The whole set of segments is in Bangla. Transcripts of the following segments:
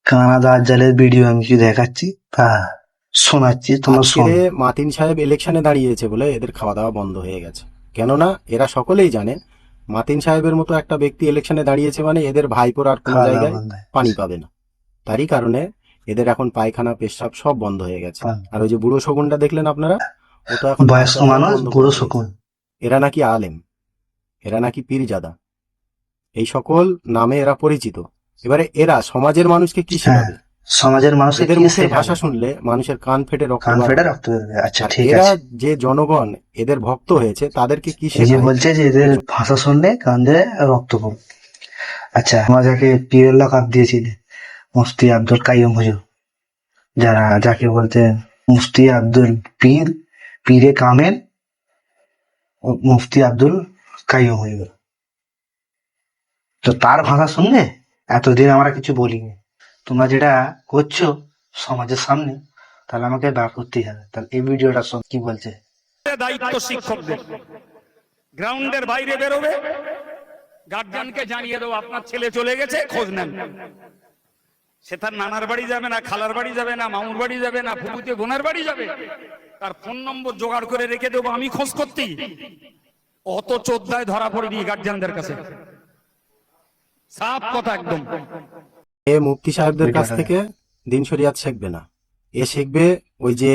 কানা দাজ্জালের ভিডিও আমি কিছু দেখাচ্ছি তা শোনাচ্ছি, তোমরা আজকে শোনো। মাতিন সাহেব ইলেকশনে দাঁড়িয়েছে বলে এদের খাওয়া দাওয়া বন্ধ হয়ে গেছে। কেননা এরা সকলেই জানে মাতিন সাহেবের মতো একটা ব্যক্তি ইলেকশনে দাঁড়িয়েছে মানে এদের ভাইপোর আর কোনো খাওয়া দাওয়া জায়গায় বন্ধ হয়ে পানি গেছে। পাবে না। তারই কারণে এদের এখন পায়খানা পেশাব সব বন্ধ হয়ে গেছে। পান। আর ওই যে বুড়ো শগুনটা দেখলেন আপনারা, ও তো এখন বয়স্ক বাচ্চা দেওয়াও মানুষ, বন্ধ বুড়ো করে দিয়েছে। শকুন। এরা নাকি আলেম, এরা নাকি পীরজাদা, এই সকল নামে এরা পরিচিত। এবারে এরা সমাজের মানুষকে কি হ্যাঁ, শেখাবে? সমাজের মানুষকে এদের কি মুখের শেখাবে? ভাষা শুনলে মানুষের কান ফেটে রক্ত কান বার ফেটে হবে। রক্ত বেরোবে। আচ্ছা, আর ঠিক এরা আছে। যে জনগণ এদের ভক্ত হয়েছে তাদেরকে কি এই যে শেখায়? বলছে যে এদের ভাষা শুনলে কান্দে রক্ত পড়বে। আচ্ছা, আমরা যাকে পীরের লকাব দিয়েছিলে, মুফতি আব্দুল কাইয়ুম হুজুর, যাকে বলতে মুফতি আব্দুল পীর, পীরে কামেল ও মুফতি আব্দুল কাইয়ুম হুজুর, তো তার ভাষা শুনলে এতদিন আমরা কিছু বলিনি। তোমরা যেটা করছো সমাজের সামনে, তাহলে আমাকে বার করতেই হবে। তাহলে এই ভিডিওটা শোন কি বলছে। দায়িত্ব শিক্ষকদের, গ্রাউন্ডের বাইরে বেরোবে, গার্জিয়ানকে জানিয়ে দেবো আপনার ছেলে চলে গেছে, খোঁজ নেন। সে তার নানার বাড়ি যাবে না, খালার বাড়ি যাবে না, মামুর বাড়ি যাবে না, ফুপুতে বোনার বাড়ি যাবে, তার ফোন নম্বর জোগাড় করে রেখে দেবো আমি খোঁজ করতেই। অত চোদ্দায় ধরা পড়েনি গার্জিয়ানদের কাছে, সাফ কথা একদম। এ মুফতি সাহেবদের কাছ ভিডিওটা থেকে দিন শরিয়াত শিখবে না, এ শিখবে ওই যে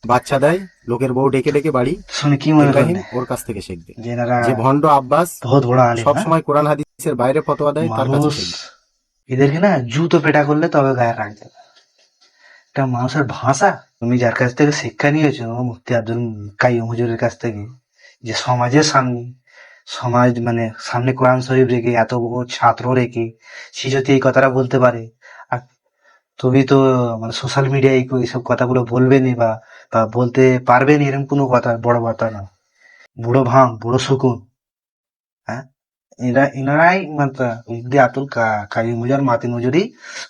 বাচ্চা দেয় লোকের বউ ডেকে ডেকে বাড়ি, শুনে কি মনে ইব্রাহিম, করলে ওর কাছ থেকে শিখবে। যে এনারা যে ভণ্ড আব্বাস বহুত বড় আলিম? সব হ্যাঁ? সময় কোরআন হাদিসের বাইরে ফতোয়া দেয় তার কাছে মানুষ শিখবে। এদেরকে না জুতো পেটা করলে তবে গায়ে রাখবে। একটা মানুষের ভাষা, তুমি যার কাছ থেকে শিক্ষা নিয়েছো মুফতি আব্দুল কাইয়ুম হুজুরের কাছ থেকে, যে সমাজের সামনে, সমাজ মানে সামনে কোরআন শরীফ রেখে এত বড় ছাত্র রেখে সে যদি এই কথাটা বলতে পারে, আর তুমি তো মানে সোশ্যাল মিডিয়ায় এইসব কথাগুলো বলবে নি বা বা বলতে পারবে না, এরকম কোনো কথা বড় কথা না। বুড়ো ভাঙ, বুড়ো শকুন, হ্যাঁ, এনারাই মানে মুফতি আব্দুল কাইয়ুম হুজুর, মাতিন হুজুরই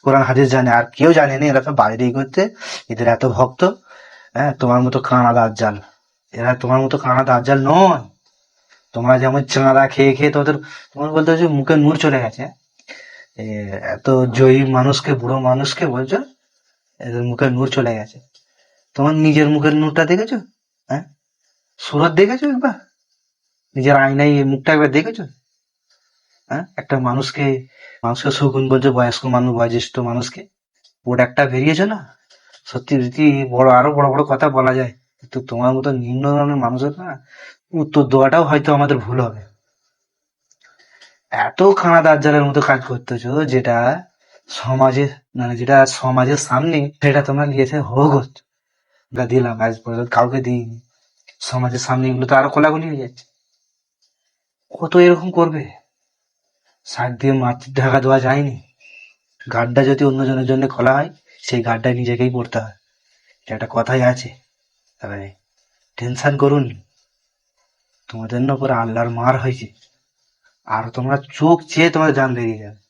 কোরআন হাদিস জানে, আর কেউ জানে না। এরা তো বাইরেই করতে, এদের এত ভক্ত। হ্যাঁ, তোমার মতো কানা দাজ্জাল, এরা তোমার মতো কানা দাজ্জাল নয়। তোমরা যেমন চাঁদা খেয়ে খেয়ে তোমার বলতে হচ্ছে মুখে নূর চলে গেছে। এ, এত জয়ী মানুষকে, বুড়ো মানুষকে বলছো এদের মুখে নূর চলে গেছে। তোমার নিজের মুখের নূরটা দেখেছো? হ্যাঁ, সুরত দেখেছো একবার? নিজের আয়নায় এই মুখটা একবার দেখেছো? হ্যাঁ, একটা মানুষকে মানুষকে শকুন বলছো, বয়স্ক মানুষ, বয়োজ্যেষ্ঠ মানুষকে। ওটা একটা বেরিয়েছে না, সত্যি রীতি বড়, আরো বড় বড় কথা বলা যায়, কিন্তু তোমার মতো নিম্ন ধরনের মানুষের না উত্তর দেওয়াটাও হয়তো আমাদের ভুল হবে। এত খানা দাজ্জালের মতো কাজ করতেছো, যেটা সমাজে মানে যেটা সমাজের সামনে, সেটা তোমরা নিয়েছে হো করছো। আমরা দিলাম, আজ পর্যন্ত কাউকে দিইনি। সমাজের সামনে এগুলো তো আরো কোলাগুলি হয়ে যাচ্ছে। কত এরকম করবে? শাক দিয়ে মাছ ঢাকা দেওয়া যায়নি। গাড্ডা যদি অন্যজনের জন্য খোলা হয়, সেই গাড্ডায় নিজেকেই পড়তে হয়। এটা একটা কথাই আছে। তবে টেনশন করুন, তোমাদের না উপরে আল্লাহর মার হয়েছে, আর তোমরা চোখ চেয়ে তোমার জান বেরিয়ে যাবে।